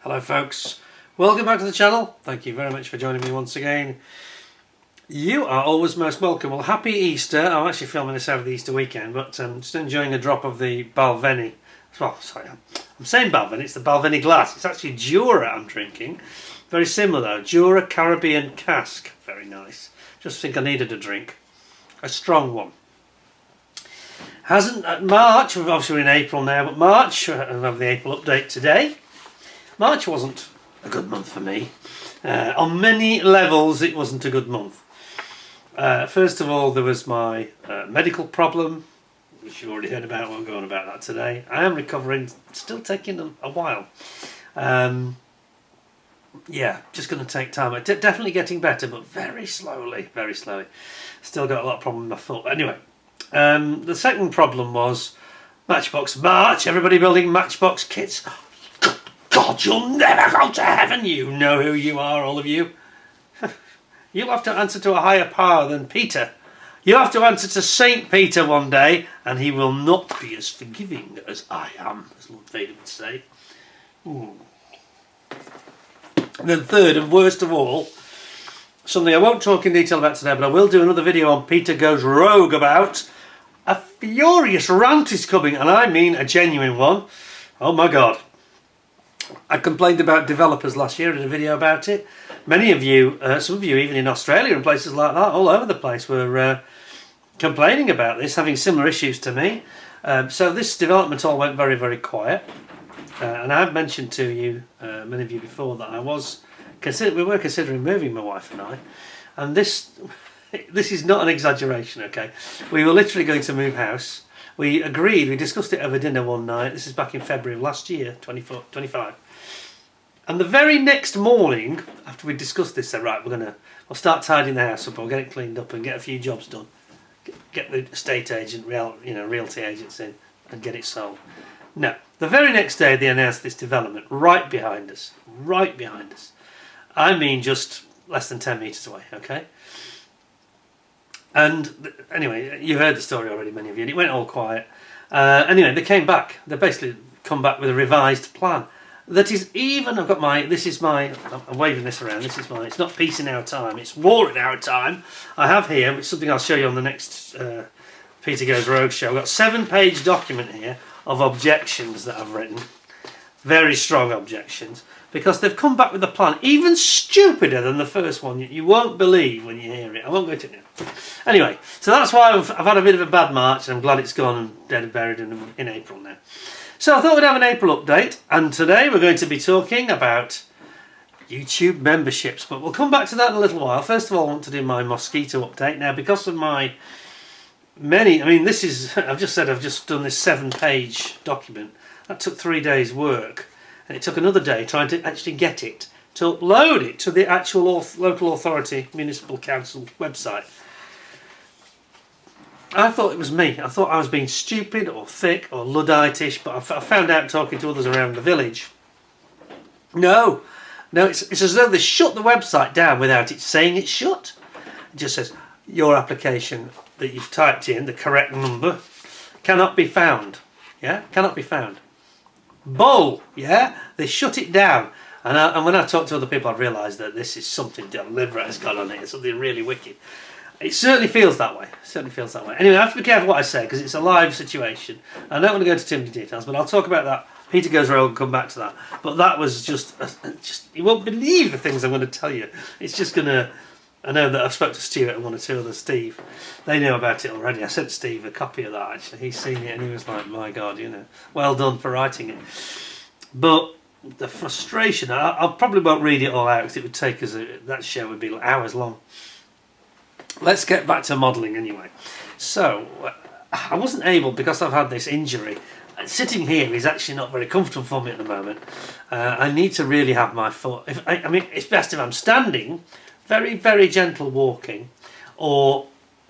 Hello folks, welcome back to the channel. Thank you very much for joining me once again. You are always most welcome. Well, happy Easter. I'm actually filming this over the Easter weekend, but I'm just enjoying a drop of the Balvenie. Well, sorry, I'm saying Balvenie, it's the Balvenie glass. It's actually Jura I'm drinking. Very similar though, Jura Caribbean cask. Very nice. Just think I needed a drink. A strong one. March, obviously we're in April now, but March, I have the April update today. March wasn't a good month for me. On many levels it wasn't a good month. First of all, there was my medical problem, which you've already heard about. I won't go on about that today. I am recovering, still taking a while. Yeah, just going to take time. Definitely getting better, but very slowly, very slowly. Still got a lot of problem with my foot. Anyway, the second problem was Matchbox March. Everybody building Matchbox kits. God, you'll never go to heaven. You know who you are, all of you. You'll have to answer to a higher power than Peter. You'll have to answer to Saint Peter one day, and he will not be as forgiving as I am, as Lord Vader would say. Ooh. And then third, and worst of all, something I won't talk in detail about today, but I will do another video on Peter Goes Rogue about. A furious rant is coming, and I mean a genuine one. Oh my God. I complained about developers last year in a video about it. Many of you, some of you even in Australia and places like that, all over the place, were complaining about this, having similar issues to me. So this development all went very, very quiet. And I've mentioned to you, many of you before, that we were considering moving, my wife and I. And this is not an exaggeration, okay? We were literally going to move house. We agreed, we discussed it over dinner one night. This is back in February of last year, 25. And the very next morning, after we discussed this, said, right, we'll start tidying the house up, we'll get it cleaned up and get a few jobs done. Get the estate agent, realty agents in and get it sold. No, the very next day they announced this development right behind us. Right behind us. I mean just less than 10 metres away, okay? And anyway, you heard the story already, many of you, and it went all quiet. Anyway, they came back. They basically come back with a revised plan. That is even, I'm waving this around, it's not peace in our time, it's war in our time. I have here, which is something I'll show you on the next Peter Goes Rogue show. I've got a 7-page document here of objections that I've written. Very strong objections. Because they've come back with a plan even stupider than the first one. You won't believe when you hear it. I won't go into it now. Anyway, so that's why I've had a bit of a bad March, and I'm glad it's gone and dead and buried in April now. So I thought we'd have an April update, and today we're going to be talking about YouTube memberships, but we'll come back to that in a little while. First of all, I want to do my Mosquito update. Now, because of my this is, I've just done this 7-page document. That took 3 days work. And it took another day trying to actually get it, to upload it to the actual local authority, municipal council website. I thought it was me. I thought I was being stupid or thick or Luddite-ish, but I found out talking to others around the village. No, it's as though they shut the website down without it saying it's shut. It just says, your application that you've typed in, the correct number, cannot be found. Yeah, cannot be found. Bull, yeah? They shut it down. And when I talk to other people, I've realised that this is something deliberate has gone on here, something really wicked. It certainly feels that way. Anyway, I have to be careful what I say, because it's a live situation. I don't want to go into too many details, but I'll talk about that. Peter Goes Rogue and come back to that. But that was just you won't believe the things I'm going to tell you. It's just going to... I know that I've spoken to Stuart and one or two others, Steve. They know about it already. I sent Steve a copy of that, actually. He's seen it and he was like, my God, well done for writing it. But the frustration, I probably won't read it all out, because it would take us, that show would be hours long. Let's get back to modelling anyway. So, I wasn't able, because I've had this injury, sitting here is actually not very comfortable for me at the moment. I need to really have my foot, it's best if I'm standing, very, very gentle walking, or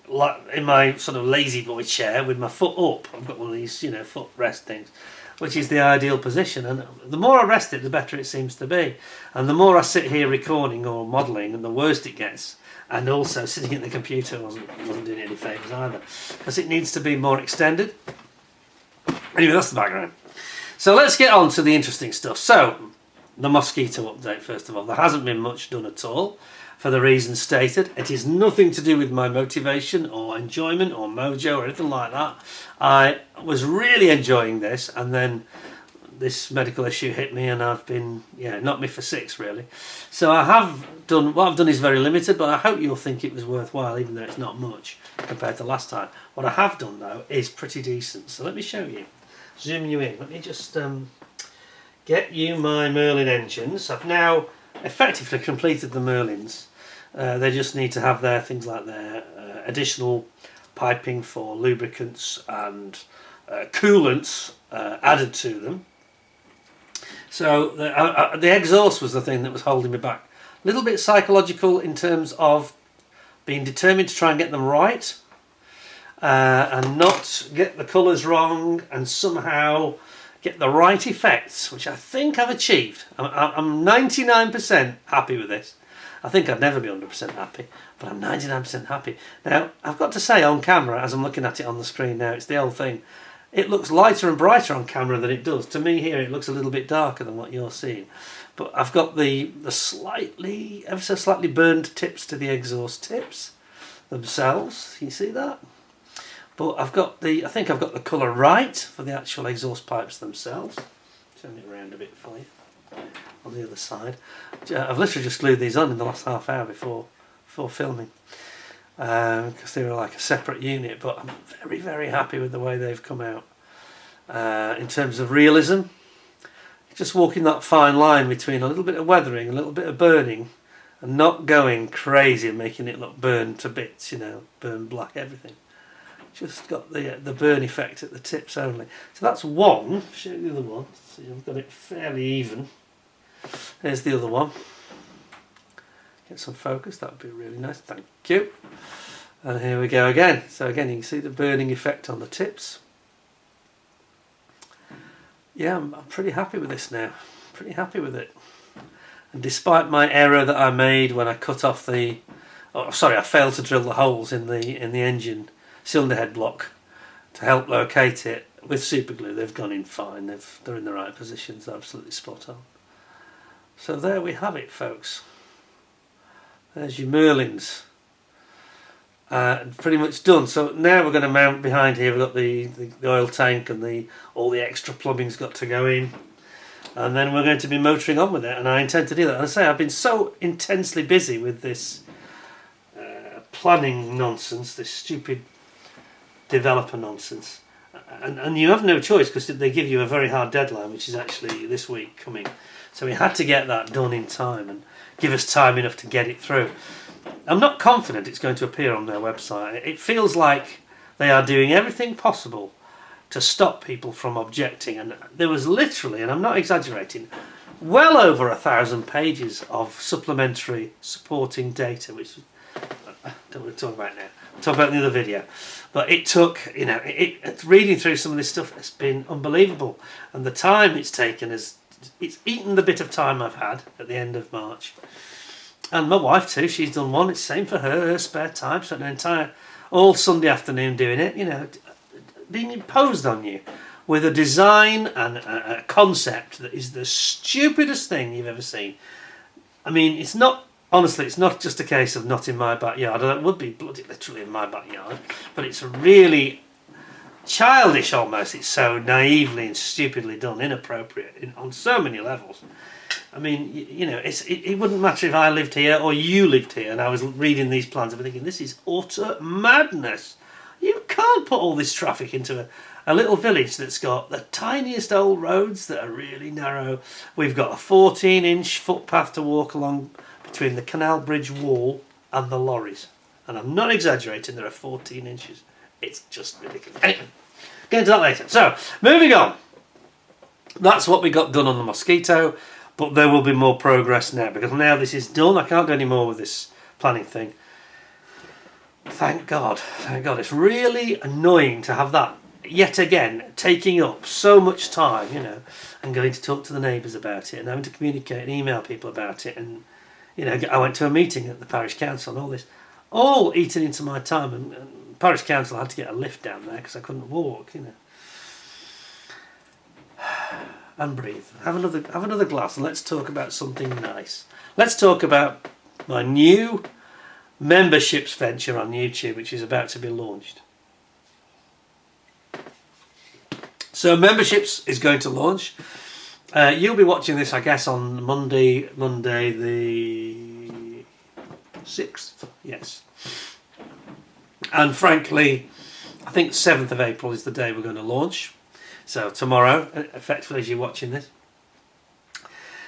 like in my sort of lazy boy chair with my foot up. I've got one of these, foot rest things, which is the ideal position. And the more I rest it, the better it seems to be. And the more I sit here recording or modelling, and the worse it gets. And also sitting at the computer wasn't doing any favours either, because it needs to be more extended. Anyway, that's the background. So let's get on to the interesting stuff. So, the Mosquito update first of all. There hasn't been much done at all, for the reasons stated. It is nothing to do with my motivation or enjoyment or mojo or anything like that. I was really enjoying this, and then this medical issue hit me, and I've been, knocked me for six really. So I have done, what I've done is very limited, but I hope you'll think it was worthwhile, even though it's not much compared to last time. What I have done though is pretty decent. So let me show you, zoom you in. Let me just get you my Merlin engines. I've now effectively completed the Merlins. They just need to have their things like their additional piping for lubricants and coolants added to them. So the exhaust was the thing that was holding me back. A little bit psychological in terms of being determined to try and get them right, and not get the colours wrong, and somehow get the right effects, which I think I've achieved. I'm 99% happy with this. I think I'd never be 100% happy, but I'm 99% happy. Now, I've got to say on camera, as I'm looking at it on the screen now, it's the old thing. It looks lighter and brighter on camera than it does. To me here, it looks a little bit darker than what you're seeing. But I've got the slightly, ever so slightly burned tips to the exhaust tips themselves. Can you see that? But I think I've got the colour right for the actual exhaust pipes themselves. Turn it around a bit for you. On the other side, I've literally just glued these on in the last half hour before filming, because they were like a separate unit. But I'm very, very happy with the way they've come out. In terms of realism, just walking that fine line between a little bit of weathering, a little bit of burning, and not going crazy and making it look burned to bits, burn black everything. Just got the burn effect at the tips only. So that's one. I'll show you the other one. So I've got it fairly even. There's the other one. Get some focus, that would be really nice, thank you. And here we go again. So again, you can see the burning effect on the tips. Yeah, I'm pretty happy with this now. Pretty happy with it. And despite my error that I made when I cut off I failed to drill the holes in the engine cylinder head block to help locate it with super glue. They've gone in fine. They're in the right positions. They're absolutely spot on. So there we have it, folks. There's your Merlins. Pretty much done. So now we're going to mount behind here. We've got the oil tank and all the extra plumbing's got to go in. And then we're going to be motoring on with it. And I intend to do that. And I say I've been so intensely busy with this planning nonsense, this stupid developer nonsense. And you have no choice, because they give you a very hard deadline, which is actually this week coming. So we had to get that done in time and give us time enough to get it through. I'm not confident it's going to appear on their website. It feels like they are doing everything possible to stop people from objecting. And there was literally, and I'm not exaggerating, well over 1,000 pages of supplementary supporting data, which I don't want to talk about now. I'll talk about in the other video. But it took, reading through some of this stuff has been unbelievable. And the time it's taken it's eaten the bit of time I've had at the end of March. And my wife too, she's done one. It's the same for her spare time. Spent an entire, all Sunday afternoon doing it, being imposed on you with a design and a concept that is the stupidest thing you've ever seen. I mean, honestly, it's not just a case of not in my backyard. It would be bloody literally in my backyard. But it's really childish almost. It's so naively and stupidly done, inappropriate on so many levels. I mean, it wouldn't matter if I lived here or you lived here and I was reading these plans and thinking, this is utter madness. You can't put all this traffic into a little village that's got the tiniest old roads that are really narrow. We've got a 14-inch footpath to walk along between the canal bridge wall and the lorries. And I'm not exaggerating, there are 14 inches. It's just ridiculous. Anyway, get into that later. So, moving on. That's what we got done on the Mosquito, but there will be more progress now, because now this is done. I can't do any more with this planning thing. Thank God. Thank God. It's really annoying to have that, yet again, taking up so much time, and going to talk to the neighbours about it, and having to communicate and email people about it, and, I went to a meeting at the parish council and all this, all eaten into my time, and parish council had to get a lift down there because I couldn't walk, and breathe. Have another glass, and let's talk about something nice. Let's talk about my new memberships venture on YouTube, which is about to be launched. So memberships is going to launch. You'll be watching this, I guess, on Monday the 6th. Yes. And frankly, I think 7th of April is the day we're going to launch. So tomorrow, effectively, as you're watching this.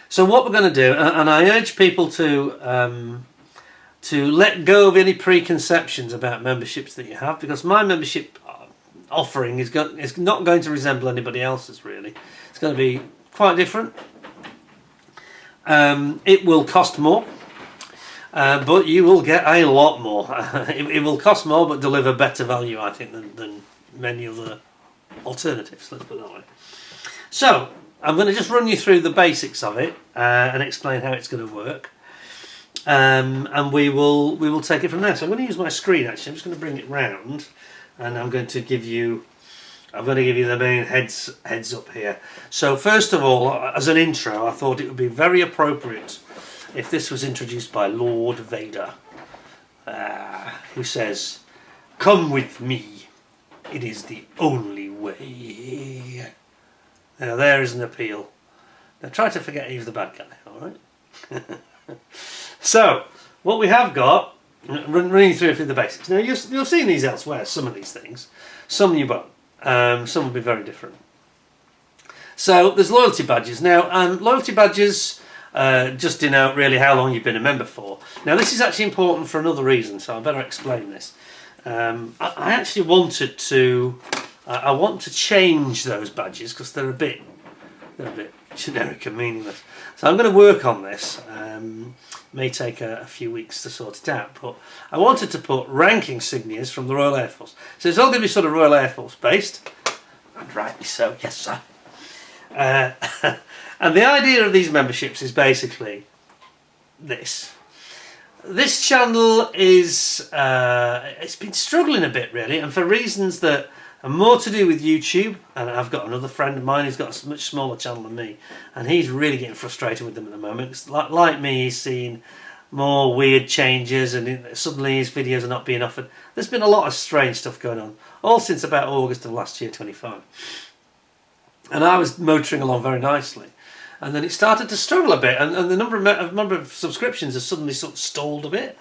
So what we're going to do, and I urge people to let go of any preconceptions about memberships that you have, because my membership offering is not going to resemble anybody else's, really. It's going to be quite different. It will cost more, but you will get a lot more. It will cost more, but deliver better value, I think, than many other alternatives. Let's put it that way. So I'm going to just run you through the basics of it and explain how it's going to work, and we will take it from there. So I'm going to use my screen. Actually, I'm just going to bring it round. And I'm going to give you the main heads up here. So first of all, as an intro, I thought it would be very appropriate if this was introduced by Lord Vader, who says, "Come with me, it is the only way." Now there is an appeal. Now try to forget he's the bad guy, alright? So, what we have got, running through the basics. Now you've seen these elsewhere, some of these things. Some you won't. Some will be very different. So there's loyalty badges. Now loyalty badges just denote really how long you've been a member for. Now this is actually important for another reason, so I better explain this. I actually wanted to I want to change those badges because they're a bit generic and meaningless. So I'm going to work on this. May take a few weeks to sort it out, but I wanted to put rank insignias from the Royal Air Force. So it's all going to be sort of Royal Air Force based, and rightly so, yes sir. And the idea of these memberships is basically this. This channel is it's been struggling a bit really, and for reasons that are more to do with YouTube. And I've got another friend of mine who's got a much smaller channel than me, and he's really getting frustrated with them at the moment. It's like me, he's seen more weird changes, and suddenly his videos are not being offered. There's been a lot of strange stuff going on, all since about August of last year, 25. And I was motoring along very nicely, and then it started to struggle a bit, and the number of subscriptions has suddenly sort of stalled a bit.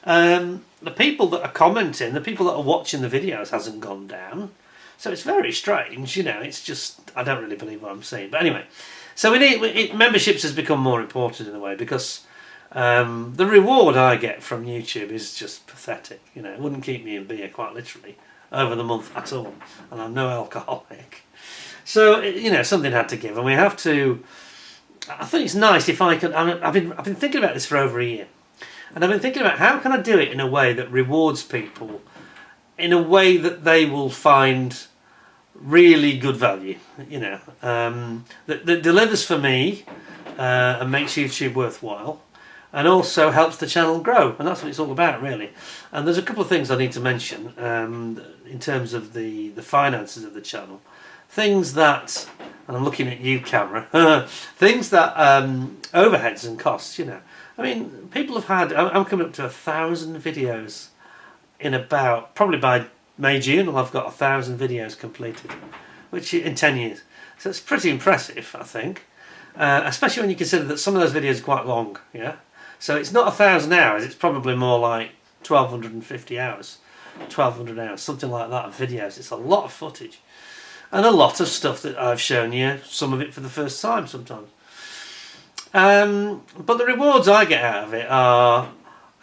The people that are commenting, the people that are watching the videos hasn't gone down. So it's very strange, you know, it's just, I don't really believe what I'm saying. But anyway, so memberships has become more important in a way, because the reward I get from YouTube is just pathetic. You know, it wouldn't keep me in beer, quite literally, over the month at all. And I'm no alcoholic. So, you know, something had to give, and we have to, I think it's nice if I can, I've been thinking about this for over a year. And I've been thinking about how can I do it in a way that rewards people, in a way that they will find really good value, you know, that delivers for me and makes YouTube worthwhile, and also helps the channel grow. And that's what it's all about, really. And there's a couple of things I need to mention in terms of the finances of the channel. Things that, and I'm looking at you, camera, things that overheads and costs, you know. I mean, people have had, I'm coming up to 1,000 videos in about, probably by May, June, I've got 1,000 videos completed, which in 10 years. So it's pretty impressive, I think, especially when you consider that some of those videos are quite long, yeah? So it's not 1,000 hours, it's probably more like 1,250 hours, 1,200 hours, something like that of videos. It's a lot of footage, and a lot of stuff that I've shown you, some of it for the first time sometimes. But the rewards I get out of it are,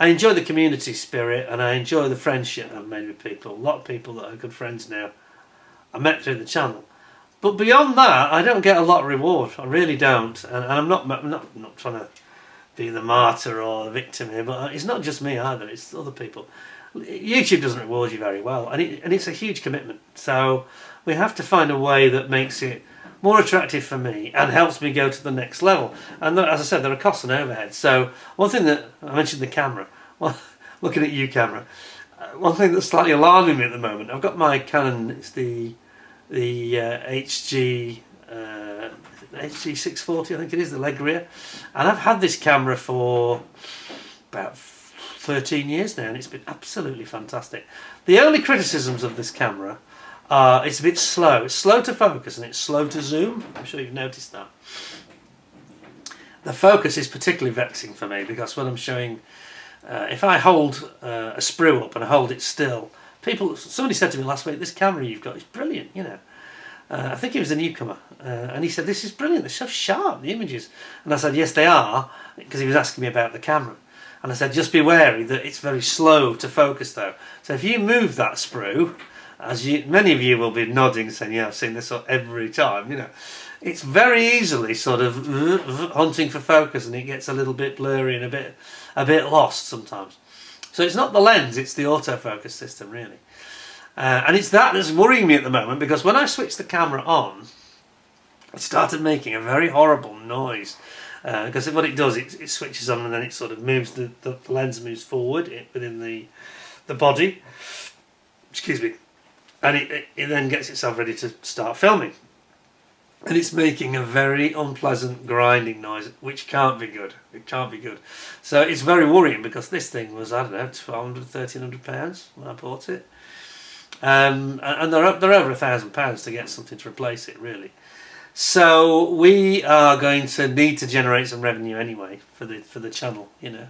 I enjoy the community spirit, and I enjoy the friendship I've made with people. A lot of people that are good friends now I met through the channel. But beyond that, I don't get a lot of reward. I really don't. And I'm not trying to be the martyr or the victim here, but it's not just me either, it's other people. YouTube doesn't reward you very well, and it's a huge commitment. So we have to find a way that makes it more attractive for me and helps me go to the next level. And as I said, there are costs and overheads. So one thing that I mentioned, the camera. Well, looking at you, camera. One thing that's slightly alarming me at the moment, I've got my Canon. It's the HG HG640, I think it is, the leg rear. And I've had this camera for about 13 years now, and it's been absolutely fantastic. The only criticisms of this camera are it's a bit slow. It's slow to focus and it's slow to zoom. I'm sure you've noticed that. The focus is particularly vexing for me because when I'm showing, if I hold a sprue up and I hold it still, somebody said to me last week, this camera you've got is brilliant, you know. I think he was a newcomer, and he said, this is brilliant, they're so sharp, the images. And I said, yes they are, because he was asking me about the camera. And I said, just be wary that it's very slow to focus though. So if you move that sprue, many of you will be nodding saying, yeah, I've seen this every time, you know. It's very easily sort of hunting for focus, and it gets a little bit blurry and a bit lost sometimes. So it's not the lens, it's the autofocus system really. And it's that that's worrying me at the moment, because when I switched the camera on, it started making a very horrible noise. Because what it does, it switches on and then it sort of moves, the lens moves forward within the body. Excuse me. And it then gets itself ready to start filming. And it's making a very unpleasant grinding noise, which can't be good. It can't be good. So it's very worrying, because this thing was, I don't know, £1,200, £1,300 when I bought it. And they're over £1,000 to get something to replace it, really. So we are going to need to generate some revenue anyway for the channel, you know.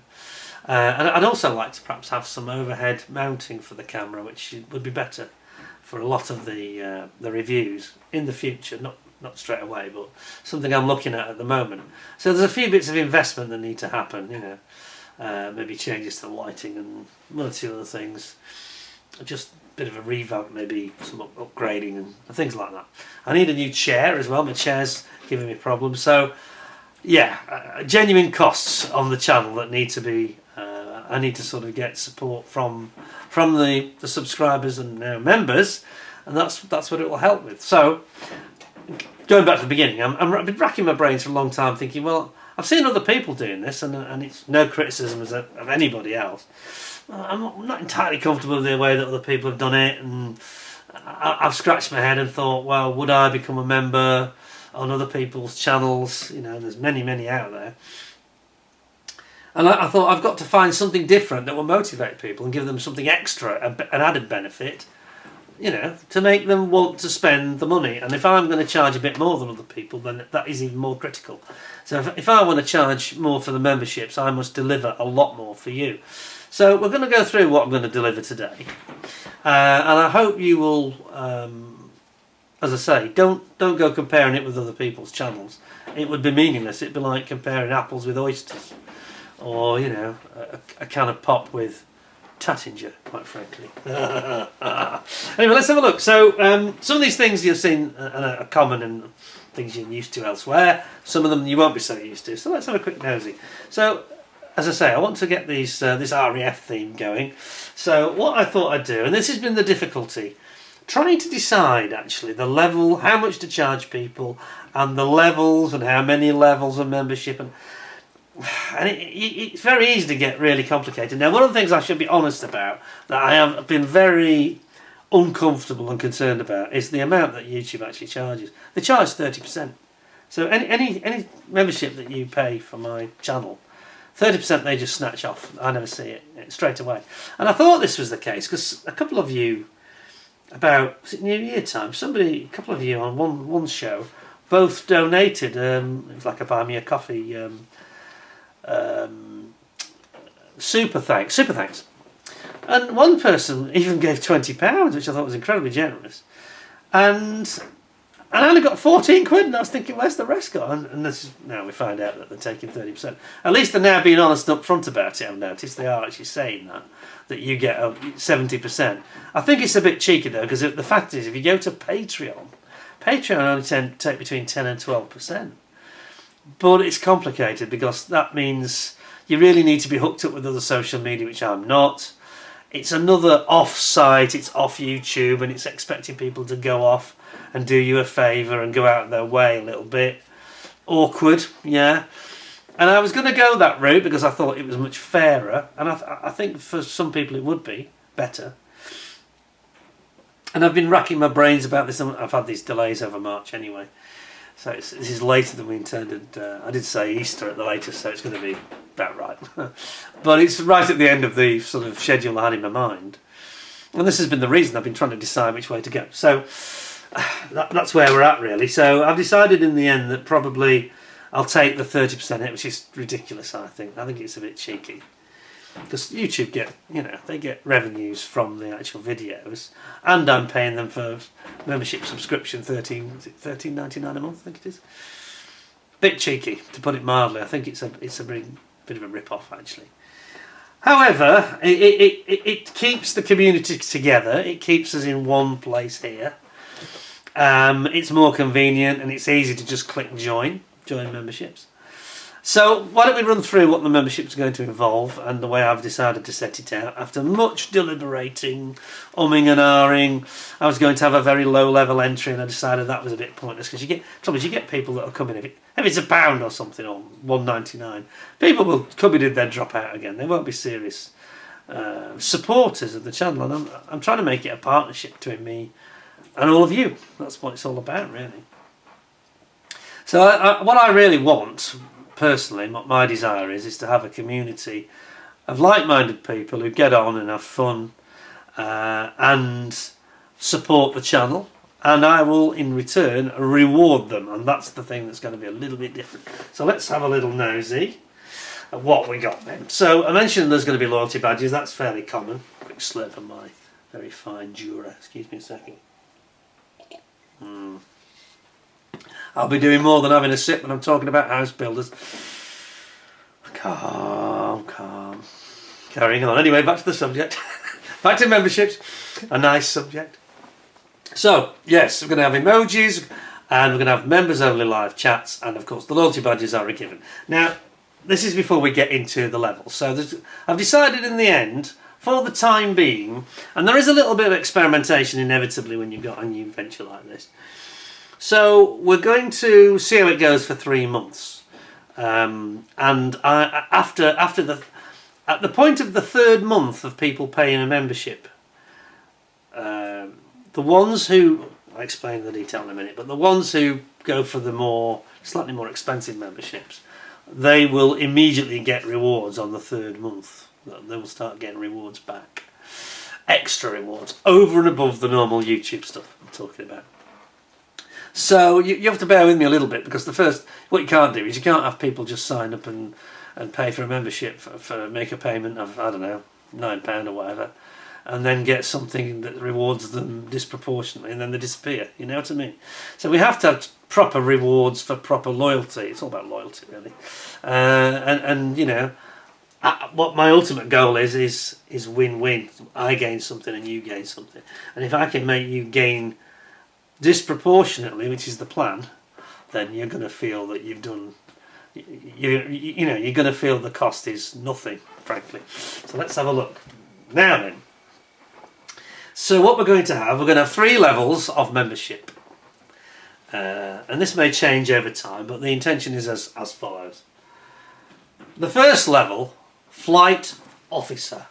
And I'd also like to perhaps have some overhead mounting for the camera, which would be better for a lot of the reviews in the future, not straight away, but something I'm looking at the moment. So there's a few bits of investment that need to happen, you know. Maybe changes to the lighting and one or two other things. Just a bit of a revamp, maybe some upgrading and things like that. I need a new chair as well. My chair's giving me problems. So yeah, genuine costs on the channel that need to be, I need to sort of get support from the subscribers and now members, and that's what it will help with. So going back to the beginning, I've been racking my brains for a long time thinking, well, I've seen other people doing this, and it's no criticism of anybody else. I'm not entirely comfortable with the way that other people have done it, and I've scratched my head and thought, well, would I become a member on other people's channels? You know, there's many out there. And I thought, I've got to find something different that will motivate people and give them something extra, an added benefit, you know, to make them want to spend the money. And if I'm going to charge a bit more than other people, then that is even more critical. So if I want to charge more for the memberships, I must deliver a lot more for you. So we're going to go through what I'm going to deliver today. And I hope you will, as I say, don't go comparing it with other people's channels. It would be meaningless. It'd be like comparing apples with oysters. Or, you know, a can of pop with Tattinger, quite frankly. Anyway, let's have a look. So, some of these things you've seen are common and things you're used to elsewhere. Some of them you won't be so used to. So let's have a quick nosy. So, as I say, I want to get this REF theme going. So what I thought I'd do, and this has been the difficulty, trying to decide actually the level, how much to charge people, and the levels and how many levels of membership, and it's very easy to get really complicated. Now, one of the things I should be honest about, that I have been very uncomfortable and concerned about, is the amount that YouTube actually charges. They charge 30%. So any membership that you pay for my channel, 30% they just snatch off. I never see it straight away. And I thought this was the case because a couple of you, about New Year time, a couple of you on one show, both donated. It was like a buy me a coffee. Super thanks. And one person even gave £20, which I thought was incredibly generous. And I only got 14 quid, and I was thinking, where's the rest gone? And this is, now we find out that they're taking 30%. At least they're now being honest up front about it, I've noticed. They are actually saying that you get 70%. I think it's a bit cheeky though, because the fact is, if you go to Patreon only take between 10 and 12%. But it's complicated because that means you really need to be hooked up with other social media, which I'm not. It's another off-site, it's off YouTube, and it's expecting people to go off and do you a favour and go out of their way a little bit. Awkward, yeah. And I was going to go that route because I thought it was much fairer, and I think for some people it would be better. And I've been racking my brains about this, and I've had these delays over March anyway. So this is later than we intended. I did say Easter at the latest, so it's going to be about right. But it's right at the end of the sort of schedule I had in my mind. And this has been the reason I've been trying to decide which way to go. So that's where we're at, really. So I've decided in the end that probably I'll take the 30% hit, which is ridiculous, I think. I think it's a bit cheeky. Because YouTube they get revenues from the actual videos, and I'm paying them for membership subscription, $13.99 a month, I think it is. Bit cheeky, to put it mildly. I think it's a bit of a rip-off, actually. However, it keeps the community together. It keeps us in one place here. It's more convenient, and it's easy to just click join memberships. So why don't we run through what the membership's going to involve and the way I've decided to set it out. After much deliberating, umming and ahhing, I was going to have a very low level entry, and I decided that was a bit pointless, because you get people that will come in if it's £1 or something, or $1.99. People will come in and then drop out again. They won't be serious supporters of the channel, and I'm trying to make it a partnership between me and all of you. That's what it's all about, really. So what I really want, personally, what my desire is to have a community of like-minded people who get on and have fun and support the channel, and I will in return reward them, and that's the thing that's going to be a little bit different. So let's have a little nosy at what we got then. So I mentioned there's going to be loyalty badges. That's fairly common. Quick slurp of my very fine Jura. Excuse me a second. I'll be doing more than having a sip when I'm talking about house builders. Calm. Carrying on. Anyway, back to the subject. Back to memberships. A nice subject. So, yes, we're going to have emojis, and we're going to have members only live chats, and of course the loyalty badges are a given. Now, this is before we get into the levels. So I've decided in the end, for the time being, and there is a little bit of experimentation inevitably when you've got a new venture like this. So we're going to see how it goes for 3 months, and at the point of the 3rd month of people paying a membership, the ones who, I'll explain the detail in a minute, but the ones who go for the slightly more expensive memberships, they will immediately get rewards on the 3rd month. They will start getting rewards back, extra rewards over and above the normal YouTube stuff I'm talking about. So you have to bear with me a little bit, because what you can't do is you can't have people just sign up and pay for a membership for make a payment of, I don't know, £9 or whatever, and then get something that rewards them disproportionately, and then they disappear. You know what I mean? So we have to have proper rewards for proper loyalty. It's all about loyalty, really. And what my ultimate goal is win-win. I gain something and you gain something, and if I can make you gain disproportionately, which is the plan, then you're going to feel that you've done. You're going to feel the cost is nothing, frankly. So let's have a look now then. So what we're going to have 3 levels of membership, and this may change over time, but the intention is as follows. The first level, Flight Officer,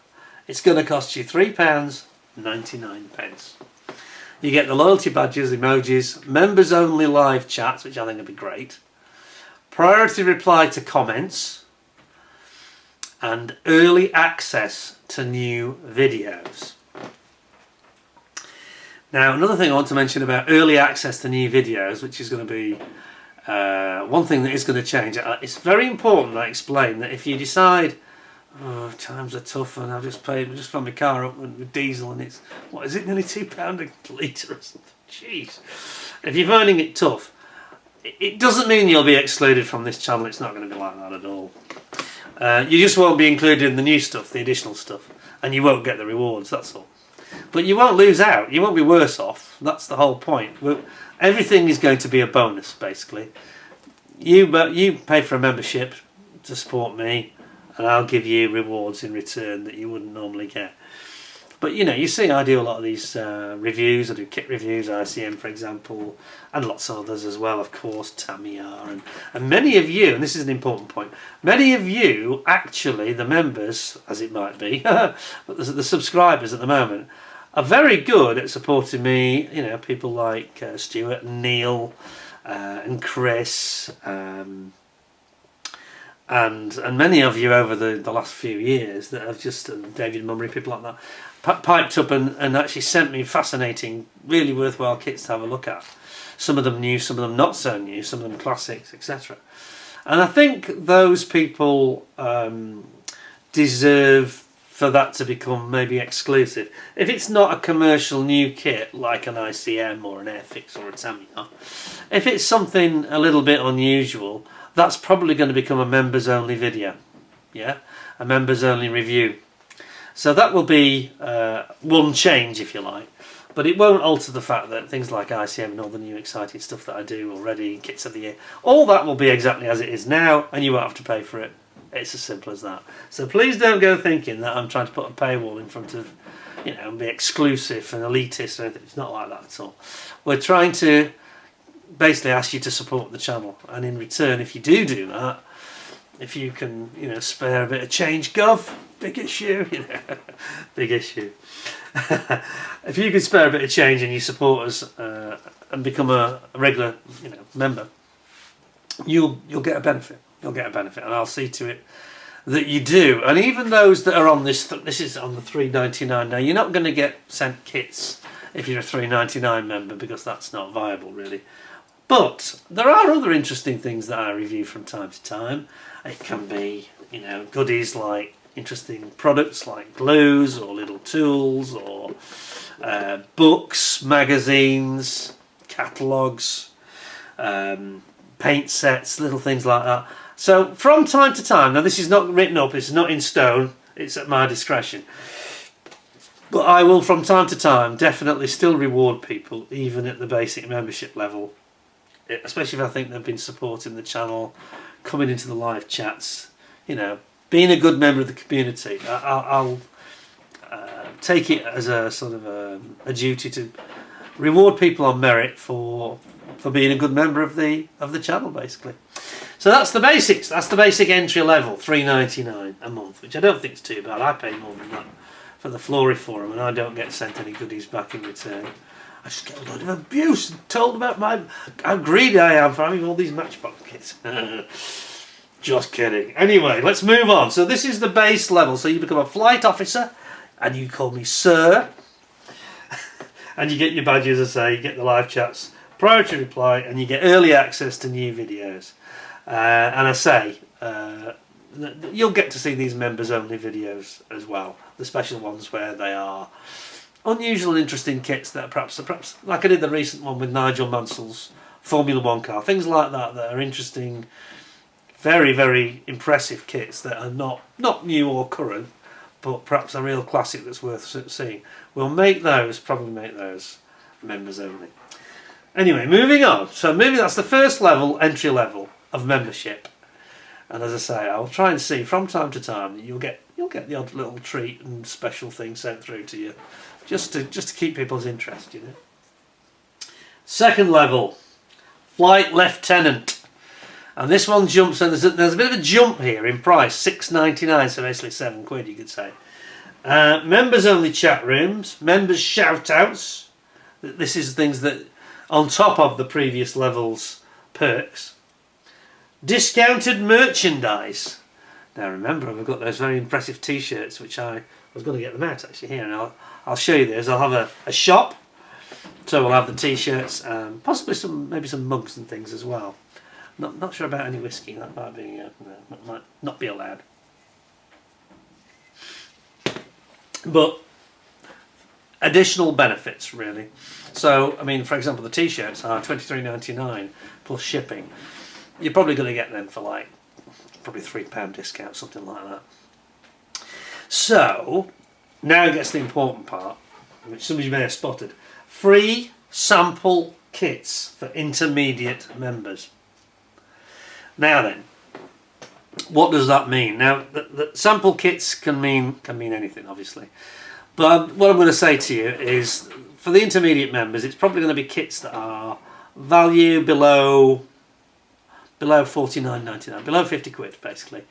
it's going to cost you £3.99. You get the loyalty badges, emojis, members only live chats, which I think would be great, priority reply to comments, and early access to new videos. Now, another thing I want to mention about early access to new videos, which is going to be one thing that is going to change. It's very important that I explain that if you decide, times are tough and I've just filled my car up with diesel and it's, nearly £2 a litre or something. Jeez. If you're finding it tough, it doesn't mean you'll be excluded from this channel. It's not going to be like that at all. You just won't be included in the new stuff, the additional stuff, and you won't get the rewards, that's all. But you won't lose out. You won't be worse off. That's the whole point. Everything is going to be a bonus, basically. You pay for a membership to support me, and I'll give you rewards in return that you wouldn't normally get. But you see I do a lot of these reviews. I do kit reviews, ICM for example, and lots of others as well, of course, Tamiya, and many of you, and this is an important point, many of you, actually, the members, as it might be, but the subscribers at the moment, are very good at supporting me. People like Stuart and Neil, and Chris, and many of you over the last few years that have just, David Mummery, people like that, piped up and actually sent me fascinating, really worthwhile kits to have a look at. Some of them new, some of them not so new, some of them classics, etc. And I think those people deserve for that to become maybe exclusive. If it's not a commercial new kit like an ICM or an Airfix or a Tamiya, if it's something a little bit unusual, that's probably going to become a members only video, yeah, a members only review. So that will be one change, if you like, but it won't alter the fact that things like ICM and all the new exciting stuff that I do already, kits of the year, all that will be exactly as it is now, and you won't have to pay for it. It's as simple as that. So please don't go thinking that I'm trying to put a paywall in front of, you know, and be exclusive and elitist or anything. It's not like that at all. We're trying to basically ask you to support the channel, and in return, if you do that, if you can, you know, spare a bit of change, gov, big issue, you know, big issue. If you can spare a bit of change and you support us and become a regular, you know, member, you'll get a benefit. You'll get a benefit, and I'll see to it that you do. And even those that are on this is on the $3.99 now. You're not going to get sent kits if you're a $3.99 member, because that's not viable really. But there are other interesting things that I review from time to time. It can be, you know, goodies like interesting products like glues or little tools or books, magazines, catalogues, paint sets, little things like that. So from time to time, now this is not written up, it's not in stone, it's at my discretion, but I will from time to time definitely still reward people even at the basic membership level, especially if I think they've been supporting the channel, coming into the live chats, you know, being a good member of the community. I'll take it as a sort of a duty to reward people on merit for being a good member of the channel, basically. So that's the basics. That's the basic entry level, $3.99 a month, which I don't think is too bad. I pay more than that for the Flory Forum, and I don't get sent any goodies back in return. I just get a lot of abuse and told about how greedy I am for having all these Matchbox kits. Just kidding. Anyway, let's move on. So this is the base level. So you become a flight officer, and you call me sir, and you get your badges, as I say, you get the live chats, priority reply, and you get early access to new videos. And I say, you'll get to see these members only videos as well, the special ones where they are unusual and interesting kits that are perhaps like I did the recent one with Nigel Mansell's Formula 1 car, things like that are interesting, very, very impressive kits that are not new or current, but perhaps a real classic that's worth seeing. We'll probably make those members only. Anyway, moving on. So maybe that's the first level, entry level of membership. And as I say, I'll try and see from time to time that you'll get the odd little treat and special thing sent through to you, just to keep people's interest, you know. Second level, Flight Lieutenant. And this one jumps, and there's a bit of a jump here in price, $6.99, so basically £7 you could say. Members only chat rooms, members shout outs. This is things that on top of the previous levels perks. Discounted merchandise. Now remember, I've got those very impressive t-shirts, which I was going to get them out actually here, and I'll show you those. I'll have a shop, so we'll have the t-shirts, possibly maybe some mugs and things as well. Not sure about any whiskey. That might not be allowed. But additional benefits really. So I mean, for example, the t-shirts are $23.99 plus shipping. You're probably going to get them for like probably £3 discount, something like that. So now gets the important part, which some of you may have spotted. Free sample kits for intermediate members. Now then, what does that mean? Now, the sample kits can mean anything, obviously. But what I'm going to say to you is, for the intermediate members, it's probably going to be kits that are value below $49.99, below £50, basically.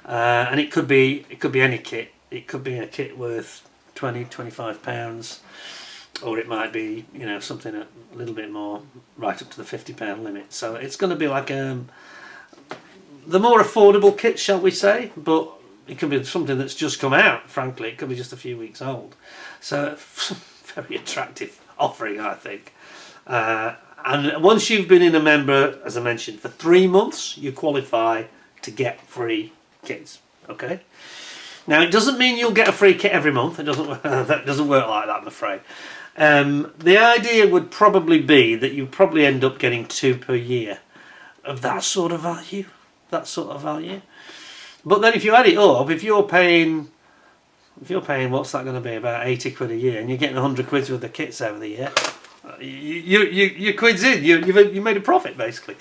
And it could be any kit. It could be a kit worth £20, £25. or it might be, you know, something a little bit more, right up to the £50 limit. So it's going to be like the more affordable kit, shall we say, but it could be something that's just come out, frankly. It could be just a few weeks old. So very attractive offering, I think. And once you've been in a member, as I mentioned, for 3 months, you qualify to get free kits. Okay. Now it doesn't mean you'll get a free kit every month. It doesn't. That doesn't work like that, I'm afraid. The idea would probably be that you probably end up getting 2 per year of that sort of value. But then if you add it up, if you're paying, what's that going to be, about 80 quid a year, and you're getting 100 quid worth of kits over the year, your quid's in. You made a profit basically.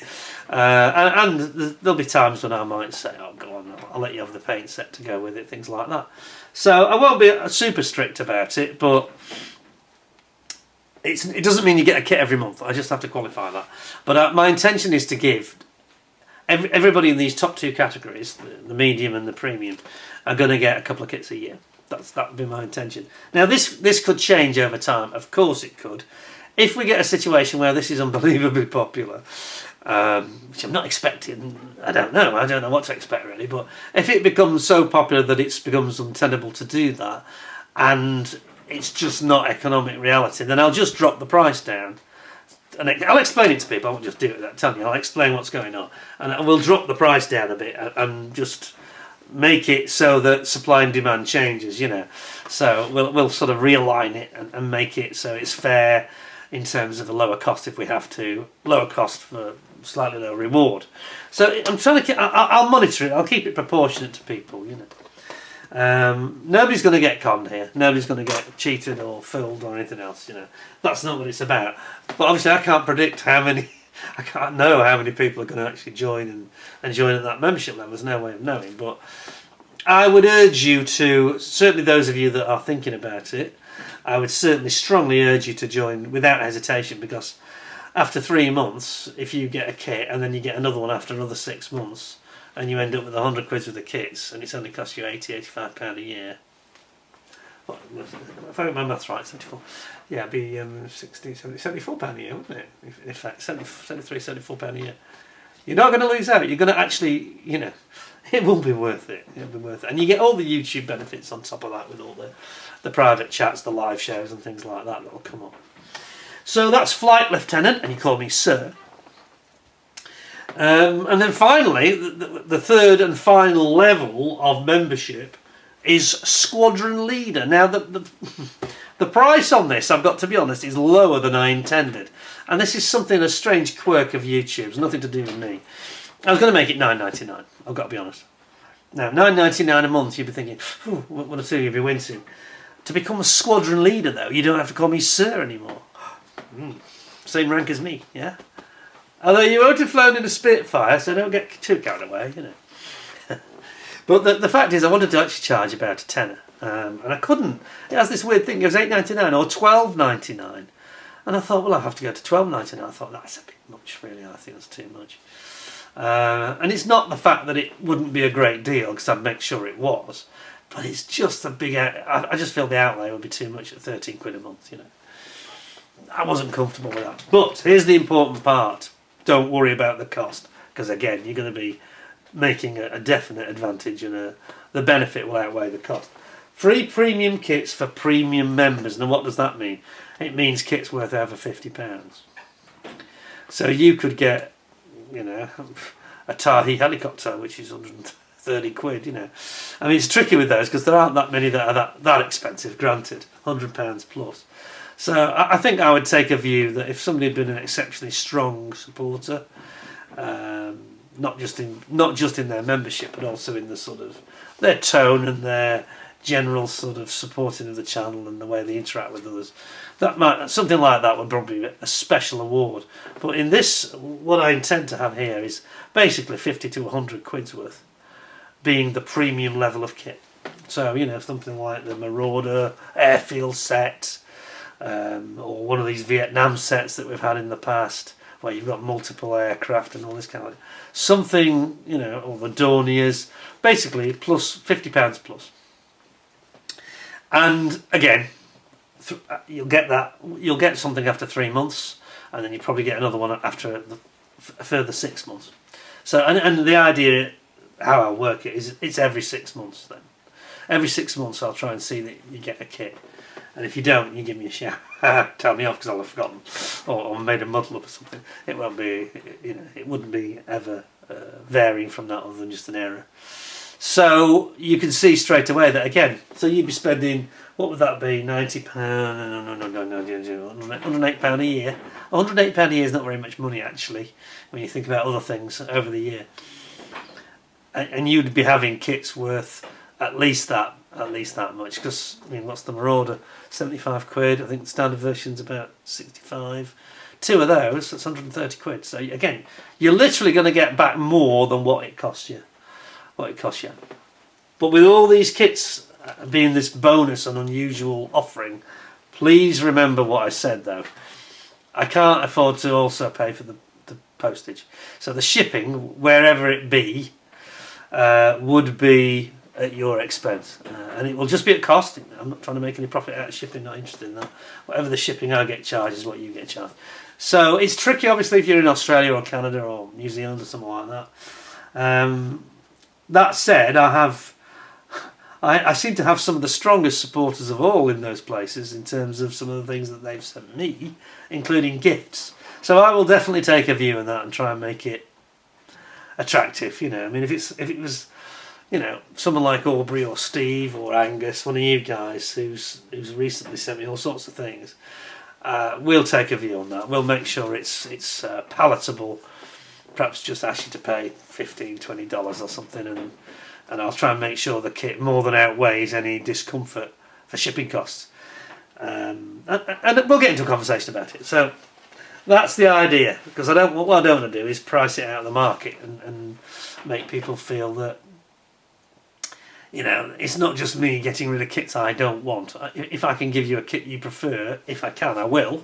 And there'll be times when I might say, "Oh, go on, I'll let you have the paint set to go with it," things like that. So I won't be super strict about it, but it doesn't mean you get a kit every month. I just have to qualify that. But my intention is to give everybody in these top 2 categories, the medium and the premium, are going to get a couple of kits a year. That would be my intention. Now this could change over time. Of course it could. If we get a situation where this is unbelievably popular, which I'm not expecting, I don't know what to expect really, but if it becomes so popular that it becomes untenable to do that, and it's just not economic reality, then I'll just drop the price down. And I'll explain it to people. I won't just do it without telling you. I'll explain what's going on, and we'll drop the price down a bit and just make it so that supply and demand changes. You know, so we'll sort of realign it and make it so it's fair in terms of a lower cost if we have to, lower cost for slightly lower reward. So I'm trying to. I'll monitor it. I'll keep it proportionate to people. You know. Nobody's going to get conned here. Nobody's going to get cheated or fooled or anything else. You know, that's not what it's about. But obviously, I can't predict how many. I can't know how many people are going to actually join and join at that membership level. There's no way of knowing. But I would urge you to, certainly those of you that are thinking about it, I would certainly strongly urge you to join without hesitation, because after 3 months, if you get a kit and then you get another one after another 6 months, and you end up with 100 quid with the kits, and it's only cost you £85 a year. What, if I got my maths right, 74. Yeah, it'd be 60, 70, £74 a year, wouldn't it? In fact, 73, £74 a year. You're not going to lose out. You're going to actually, you know, it will be worth it. It'll be worth it. And you get all the YouTube benefits on top of that with all the private chats, the live shows and things like that will come up. So that's Flight Lieutenant, and you call me Sir. And then finally, the third and final level of membership is Squadron Leader. Now, the price on this, I've got to be honest, is lower than I intended. And this is something, a strange quirk of YouTube's, nothing to do with me. I was going to make it $9.99, I've got to be honest. Now, $9.99 a month, you'd be thinking, what a two you'd be wincing. To become a Squadron Leader, though, you don't have to call me Sir anymore. Same rank as me, yeah? Although you won't have flown in a Spitfire, so don't get too carried away, you know. But the fact is, I wanted to actually charge about a tenner, and I couldn't. It has this weird thing. It was $8.99 or $12.99, and I thought, well, I'll have to go to $12.99. I thought that's a bit much, really. I think that's too much. And it's not the fact that it wouldn't be a great deal, because I'd make sure it was, but it's just a big. I just feel the outlay would be too much at 13 quid a month, you know. I wasn't comfortable with that. But here's the important part. Don't worry about the cost, because again, you're going to be making a definite advantage, and the benefit will outweigh the cost. Free premium kits for premium members. Now, what does that mean? It means kits worth over £50. So you could get, you know, a Tahi helicopter, which is 130 quid, you know. I mean, it's tricky with those because there aren't that many that are that expensive, granted, £100 plus. So I think I would take a view that if somebody had been an exceptionally strong supporter, not just in their membership, but also in the sort of their tone and their general sort of supporting of the channel and the way they interact with others, something like that would probably be a special award. But in this, what I intend to have here is basically 50 to 100 quid's worth, being the premium level of kit. So, you know, something like the Marauder airfield set, or one of these Vietnam sets that we've had in the past, where you've got multiple aircraft and all this kind of something, you know, or the Dorniers, basically plus £50 plus. And again, you'll get something after 3 months, and then you probably get another one after a further 6 months. So and the idea how I'll work it is it's every 6 months then. Every 6 months I'll try and see that you get a kit, and if you don't, you give me a shout. Tell me off because I'll have forgotten or made a muddle up or something. It won't be, it wouldn't be ever varying from that other than just an error. So you can see straight away that again. So you'd be spending, what would that be? £90? No, £108 a year. £108 a year is not very much money actually when you think about other things over the year. And you'd be having kits worth at least that much, because I mean, what's the Marauder? 75 quid. I think the standard version's about 65. 2 of those, that's 130 quid. So again, you're literally going to get back more than what it costs you. But with all these kits being this bonus and unusual offering, please remember what I said though. I can't afford to also pay for the postage. So the shipping, wherever it be, would be at your expense, and it will just be at cost. I'm not trying to make any profit out of shipping, not interested in that. Whatever the shipping I get charged is what you get charged. So it's tricky obviously if you're in Australia or Canada or New Zealand or something like that. That said, I seem to have some of the strongest supporters of all in those places in terms of some of the things that they've sent me, including gifts. So I will definitely take a view on that and try and make it attractive. I mean, if it was, someone like Aubrey or Steve or Angus, one of you guys who's recently sent me all sorts of things, we'll take a view on that. We'll make sure it's palatable. Perhaps just ask you to pay $15, $20 or something, and I'll try and make sure the kit more than outweighs any discomfort for shipping costs. And we'll get into a conversation about it. So that's the idea, because what I don't want to do is price it out of the market and make people feel that it's not just me getting rid of kits I don't want. If I can give you a kit you prefer, if I can, I will.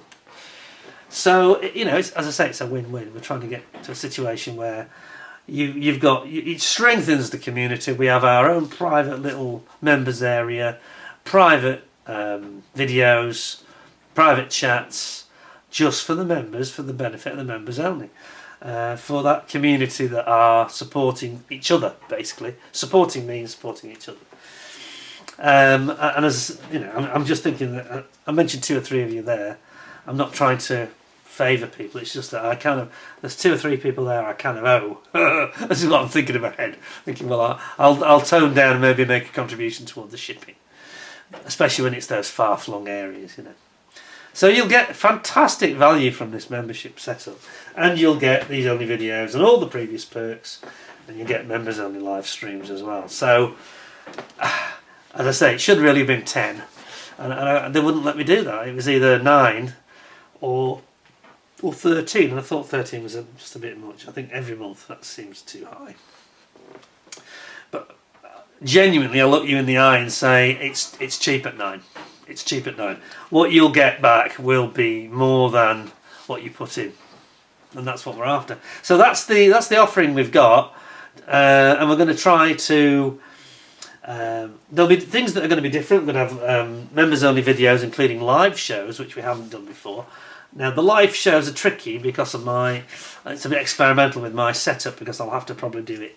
So as I say, it's a win-win. We're trying to get to a situation where it strengthens the community. We have our own private little members area, private videos, private chats, just for the members, for the benefit of the members only. For that community that are supporting each other, basically. Supporting means supporting each other. And as I'm just thinking that I mentioned 2 or 3 of you there. I'm not trying to favour people. It's just that there's 2 or 3 people there I kind of owe. This is what I'm thinking in my head. Thinking, well, I'll tone down and maybe make a contribution toward the shipping, especially when it's those far-flung areas, So you'll get fantastic value from this membership setup, and you'll get these only videos and all the previous perks, and you get members only live streams as well. So, as I say, it should really have been 10, and they wouldn't let me do that. It was either 9 or 13, and I thought 13 was just a bit much. I think every month that seems too high. But genuinely, I'll look you in the eye and say it's cheap at 9. It's cheap at 9. What you'll get back will be more than what you put in, and that's what we're after. So that's the offering we've got, and we're going to try to. There'll be things that are going to be different. We're going to have members only videos, including live shows, which we haven't done before. Now the live shows are tricky because of it's a bit experimental with my setup, because I'll have to probably do it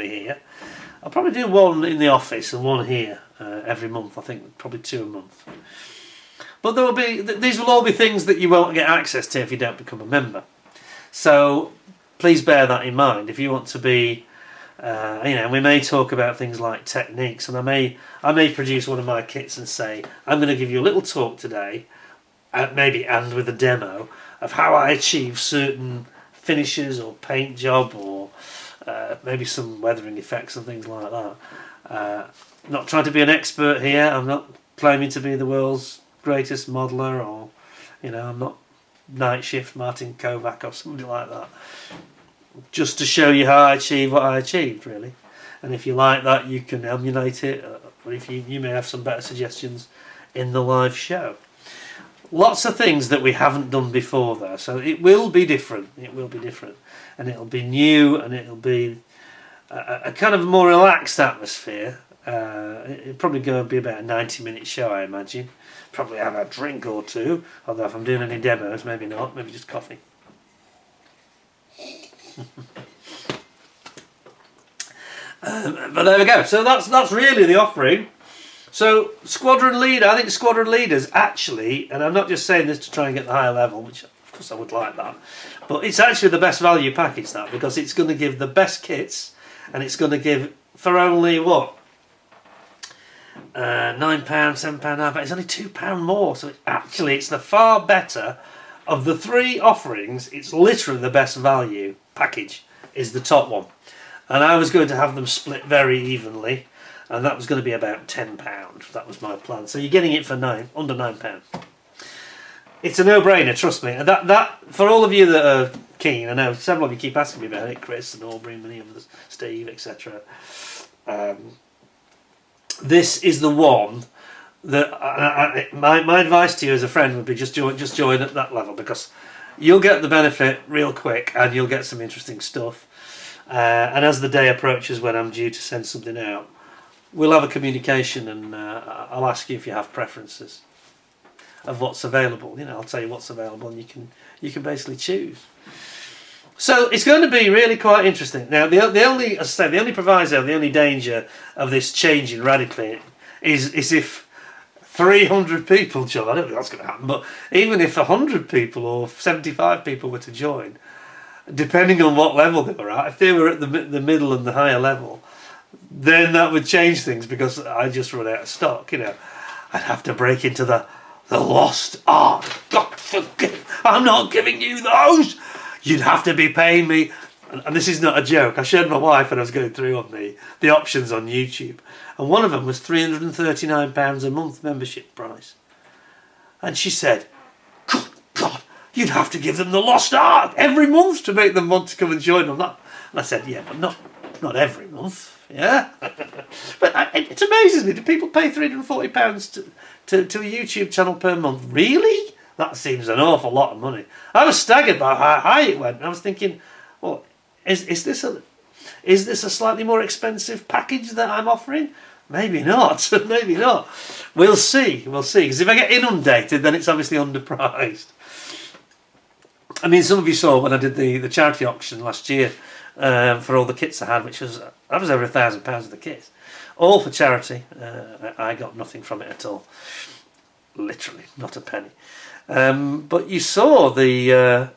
here. I'll probably do one in the office and one here every month. I think probably 2 a month. But these will all be things that you won't get access to if you don't become a member. So please bear that in mind. If you want to be, we may talk about things like techniques, and I may produce one of my kits and say, I'm going to give you a little talk today, maybe and with a demo of how I achieve certain finishes or paint job or maybe some weathering effects and things like that. Not trying to be an expert here. I'm not claiming to be the world's greatest modeller, or I'm not Night Shift Martin Kovac or somebody like that. Just to show you how I achieve what I achieved, really. And if you like that, you can emulate it. Or if you may have some better suggestions in the live show. Lots of things that we haven't done before though, so it will be different. And it'll be new, and it'll be a kind of more relaxed atmosphere. It'll probably be about a 90-minute show, I imagine. probably have a drink or two. Although if I'm doing any demos, maybe not. Maybe just coffee. But there we go. So that's really the offering. So squadron leader, I think squadron leaders actually, and I'm not just saying this to try and get the higher level, which of course I would like that, but it's actually the best value package, that, because it's going to give the best kits, and it's going to give for only what, £9, £7, £9. It's only £2 more. So it's the far better of the three offerings. It's literally the best value package is the top one, and I was going to have them split very evenly. And that was going to be about £10. That was my plan. So you're getting it for under £9. It's a no-brainer, trust me. And that for all of you that are keen, I know several of you keep asking me about it, Chris and Aubrey, many others, Steve, etc. This is the one that my advice to you as a friend would be just join at that level, because you'll get the benefit real quick and you'll get some interesting stuff. And as the day approaches when I'm due to send something out, we'll have a communication, and I'll ask you if you have preferences of what's available. You know, I'll tell you what's available, and you can basically choose. So it's going to be really quite interesting. Now, the only, as I say, the only proviso, the only danger of this changing radically is if 300 people join. I don't think that's going to happen, but even if 100 people or 75 people were to join, depending on what level they were at, if they were at the middle and the higher level, then that would change things, because I just run out of stock. You know, I'd have to break into the lost art. God forgive, I'm not giving you those. You'd have to be paying me, and this is not a joke. I showed my wife when I was going through on the options on YouTube, and one of them was £339 a month membership price, and she said, "Good God, you'd have to give them the lost art every month to make them want to come and join on that." And I said, "Yeah, but not every month." Yeah, but it amazes me. Do people pay £340 to a YouTube channel per month? Really? That seems an awful lot of money. I was staggered by how high it went. I was thinking, well, is this a slightly more expensive package that I'm offering? Maybe not. Maybe not. We'll see. We'll see. Because if I get inundated, then it's obviously underpriced. I mean, some of you saw when I did the charity auction last year. For all the kits I had, that was over £1,000 of the kits, all for charity. I got nothing from it at all, literally not a penny. But you saw there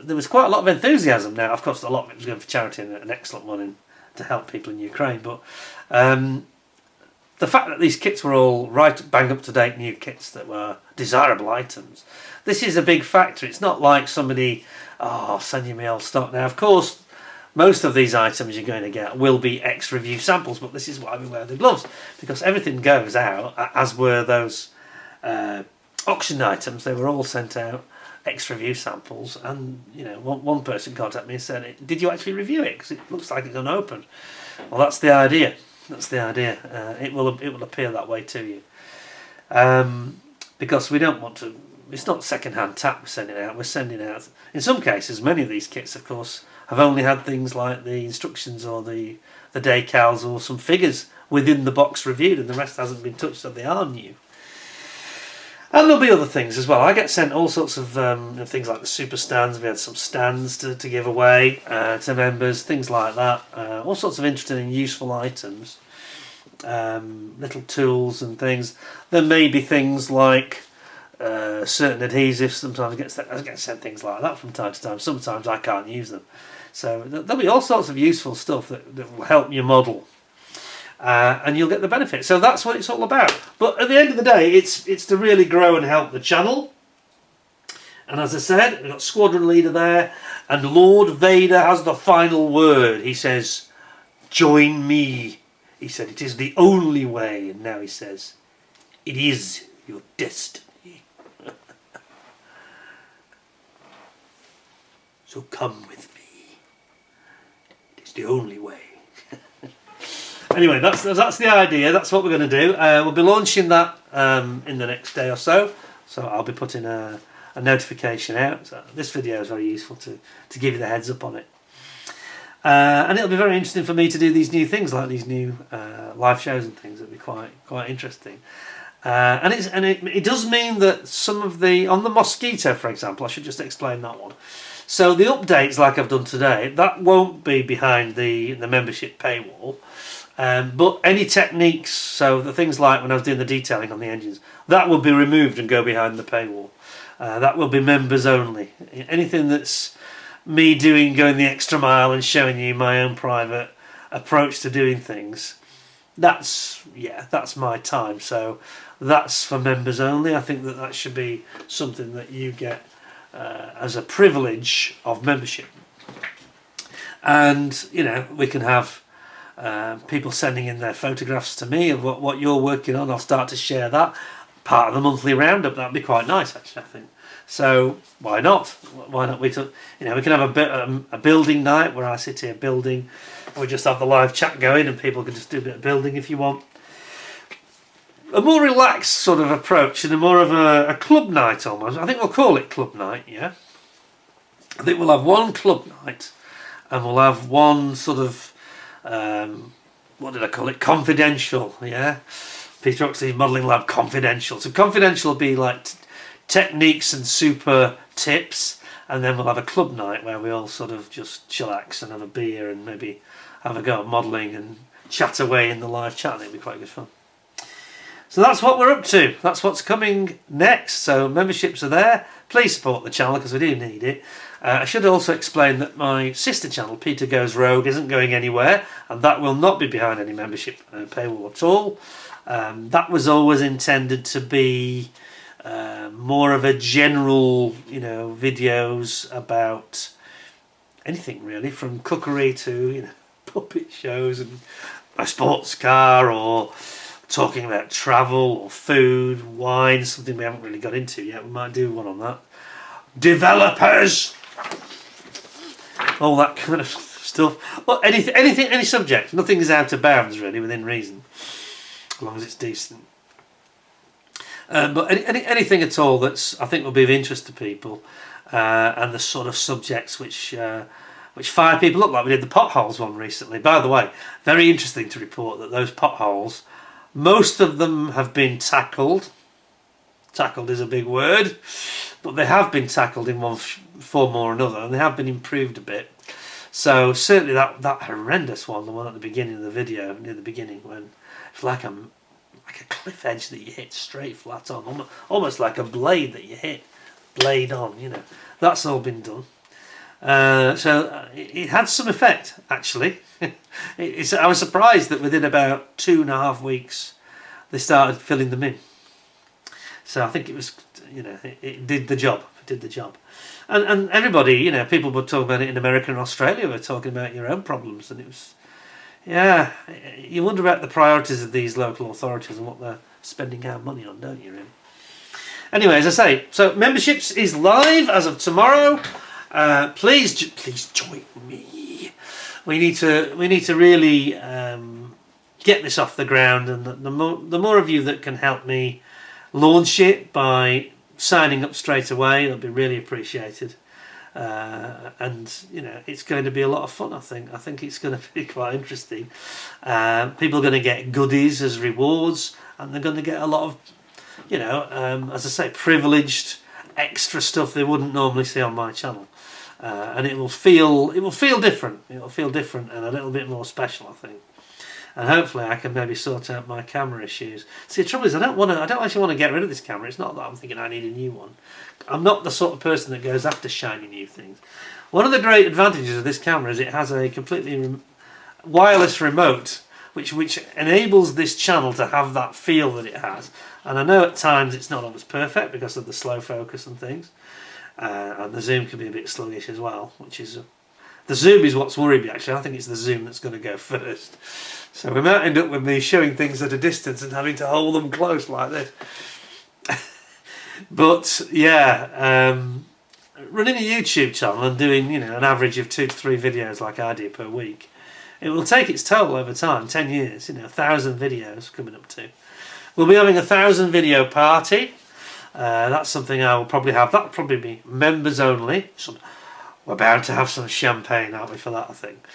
was quite a lot of enthusiasm. Now, of course, a lot of it was going for charity, and an excellent one to help people in Ukraine. But the fact that these kits were all right, bang up to date new kits that were desirable items, this is a big factor. It's not like somebody, I'll send you my old stock. Now, of course, most of these items you're going to get will be ex-review samples, but this is why we wear the gloves, because everything goes out, as were those auction items. They were all sent out ex-review samples, and you know, one person contacted me and said, "Did you actually review it? Because it looks like it's unopened." Well, that's the idea. That's the idea. It will appear that way to you, because we don't want to. It's not second-hand tap we're sending out. We're sending out, in some cases, many of these kits, of course, have only had things like the instructions or the decals or some figures within the box reviewed, and the rest hasn't been touched, so they are new. And there'll be other things as well. I get sent all sorts of things like the super stands. We had some stands to give away to members, things like that. All sorts of interesting and useful items, little tools and things. There may be things like certain adhesives. Sometimes I get sent things like that from time to time. Sometimes I can't use them. So there'll be all sorts of useful stuff that will help your model, and you'll get the benefit. So that's what it's all about. But at the end of the day, it's to really grow and help the channel. And as I said, we've got Squadron Leader there, and Lord Vader has the final word. He says, "Join me." He said, "It is the only way." And now he says, "It is your destiny." So come with me. It's the only way. Anyway, that's the idea. That's what we're going to do. We'll be launching that in the next day or so. So I'll be putting a notification out. So this video is very useful to give you the heads up on it. And it'll be very interesting for me to do these new things, like these new live shows and things. It'll be quite interesting. and it does mean that some of on the Mosquito, for example, I should just explain that one. So the updates, like I've done today, that won't be behind the membership paywall. But any techniques, so the things like when I was doing the detailing on the engines, that will be removed and go behind the paywall. That will be members only. Anything that's me going the extra mile and showing you my own private approach to doing things, that's my time. So that's for members only. I think that should be something that you get as a privilege of membership. And we can have people sending in their photographs to me of what you're working on. I'll start to share that part of the monthly roundup. That'd be quite nice, actually, I think. So why not? Why not? We can have a building night where I sit here building, and we just have the live chat going, and people can just do a bit of building if you want. A more relaxed sort of approach and a more of a club night almost. I think we'll call it club night, yeah. I think we'll have one club night and we'll have one sort of, what did I call it? Confidential, yeah. Peter Oxley's Modelling Lab Confidential. So confidential will be like techniques and super tips, and then we'll have a club night where we all sort of just chillax and have a beer and maybe have a go at modelling and chat away in the live chat. It'll be quite good fun. So that's what we're up to. That's what's coming next. So memberships are there. Please support the channel because we do need it. I should also explain that my sister channel, Peter Goes Rogue, isn't going anywhere, and that will not be behind any membership paywall at all. That was always intended to be more of a general, videos about anything really, from cookery to puppet shows and a sports car, or talking about travel or food, wine, something we haven't really got into yet. We might do one on that. Developers, all that kind of stuff. Well, any subject. Nothing is out of bounds really, within reason, as long as it's decent. But anything at all that's I think will be of interest to people, and the sort of subjects which fire people up, like we did the potholes one recently. By the way, very interesting to report that those potholes, most of them have been tackled. Tackled is a big word, but they have been tackled in one form or another, and they have been improved a bit. So certainly that horrendous one, the one at the beginning of the video, near the beginning, when it's like a cliff edge that you hit straight flat on, almost like a blade that you hit blade on. That's all been done. So it had some effect, actually. I was surprised that within about 2.5 weeks they started filling them in. So I think it was, it did the job. It did the job. And everybody, people were talking about it in America and Australia, were talking about your own problems, and it was, yeah, you wonder about the priorities of these local authorities and what they're spending our money on, don't you, really? Anyway, as I say, so memberships is live as of tomorrow. Please join me. We need to really get this off the ground, and the more of you that can help me launch it by signing up straight away, that'll be really appreciated. And it's going to be a lot of fun. I think it's going to be quite interesting. People are going to get goodies as rewards, and they're going to get a lot of, as I say, privileged extra stuff they wouldn't normally see on my channel. And it will feel different. It will feel different and a little bit more special, I think. And hopefully I can maybe sort out my camera issues. See, the trouble is I don't actually want to get rid of this camera. It's not that I'm thinking I need a new one. I'm not the sort of person that goes after shiny new things. One of the great advantages of this camera is it has a completely wireless remote, which enables this channel to have that feel that it has. And I know at times it's not always perfect because of the slow focus and things. And the zoom can be a bit sluggish as well, which is... the zoom is what's worried me, actually. I think it's the zoom that's going to go first. So we might end up with me showing things at a distance and having to hold them close like this. But yeah, running a YouTube channel and doing an average of 2 to 3 videos like I do per week, it will take its toll over time. 10 years, 1,000 videos coming up to. We'll be having a 1,000 video party. That's something I will probably have. That'll probably be members only. We're bound to have some champagne, aren't we, for that, I think.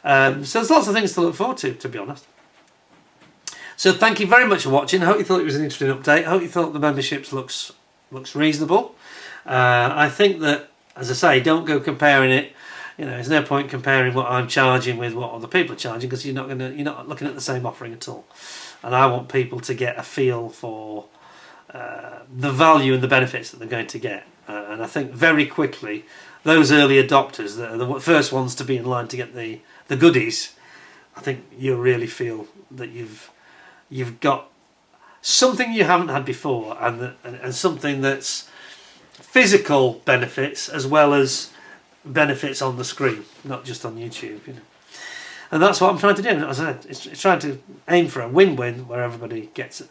So there's lots of things to look forward to be honest. So thank you very much for watching. I hope you thought it was an interesting update. I hope you thought the memberships looks reasonable. I think that, as I say, don't go comparing it. You know, there's no point comparing what I'm charging with what other people are charging, because you're not looking at the same offering at all. And I want people to get a feel for the value and the benefits that they're going to get. And I think very quickly, those early adopters, that are the first ones to be in line to get the goodies, I think you'll really feel that you've got something you haven't had before, and something that's physical benefits as well as benefits on the screen, not just on YouTube, you know. And that's what I'm trying to do. As I said, it's trying to aim for a win-win where everybody gets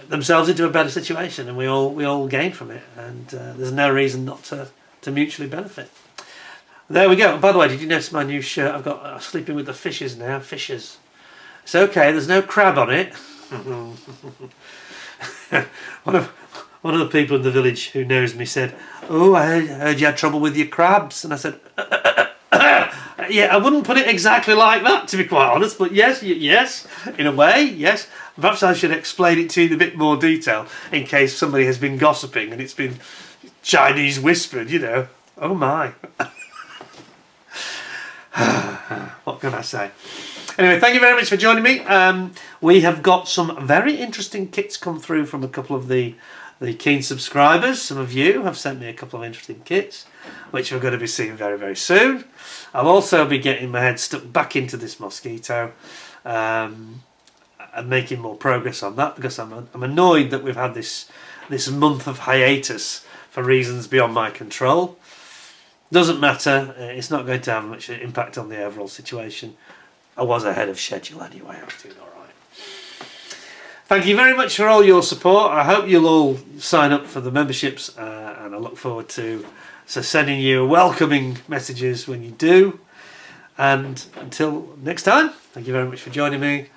themselves into a better situation, and we all gain from it. And there's no reason not to mutually benefit. There we go. By the way, did you notice my new shirt? I've got Sleeping with the Fishes now. Fishes. It's okay. There's no crab on it. One of the people in the village who knows me said, "Oh, I heard you had trouble with your crabs," and I said, "Yeah, I wouldn't put it exactly like that, to be quite honest, but yes, in a way, yes. Perhaps I should explain it to you in a bit more detail, in case somebody has been gossiping and it's been Chinese whispered, you know. Oh my." What can I say? Anyway, thank you very much for joining me. We have got some very interesting kits come through from a couple of the keen subscribers. Some of you have sent me a couple of interesting kits, which we're going to be seeing very, very soon. I'll also be getting my head stuck back into this Mosquito and making more progress on that, because I'm annoyed that we've had this month of hiatus for reasons beyond my control. Doesn't matter, it's not going to have much impact on the overall situation. I was ahead of schedule anyway, I was doing alright. Thank you very much for all your support. I hope you'll all sign up for the memberships, and I look forward to sending you welcoming messages when you do. And until next time, thank you very much for joining me.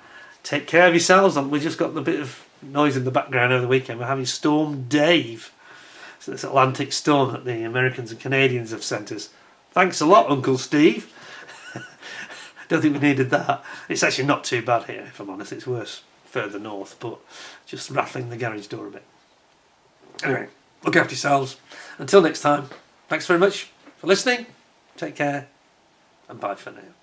Take care of yourselves. We just got a bit of noise in the background over the weekend. We're having Storm Dave. So this Atlantic storm that the Americans and Canadians have sent us. Thanks a lot, Uncle Steve. Don't think we needed that. It's actually not too bad here, if I'm honest. It's worse further north, but just rattling the garage door a bit. Anyway, look after yourselves. Until next time, thanks very much for listening. Take care, and bye for now.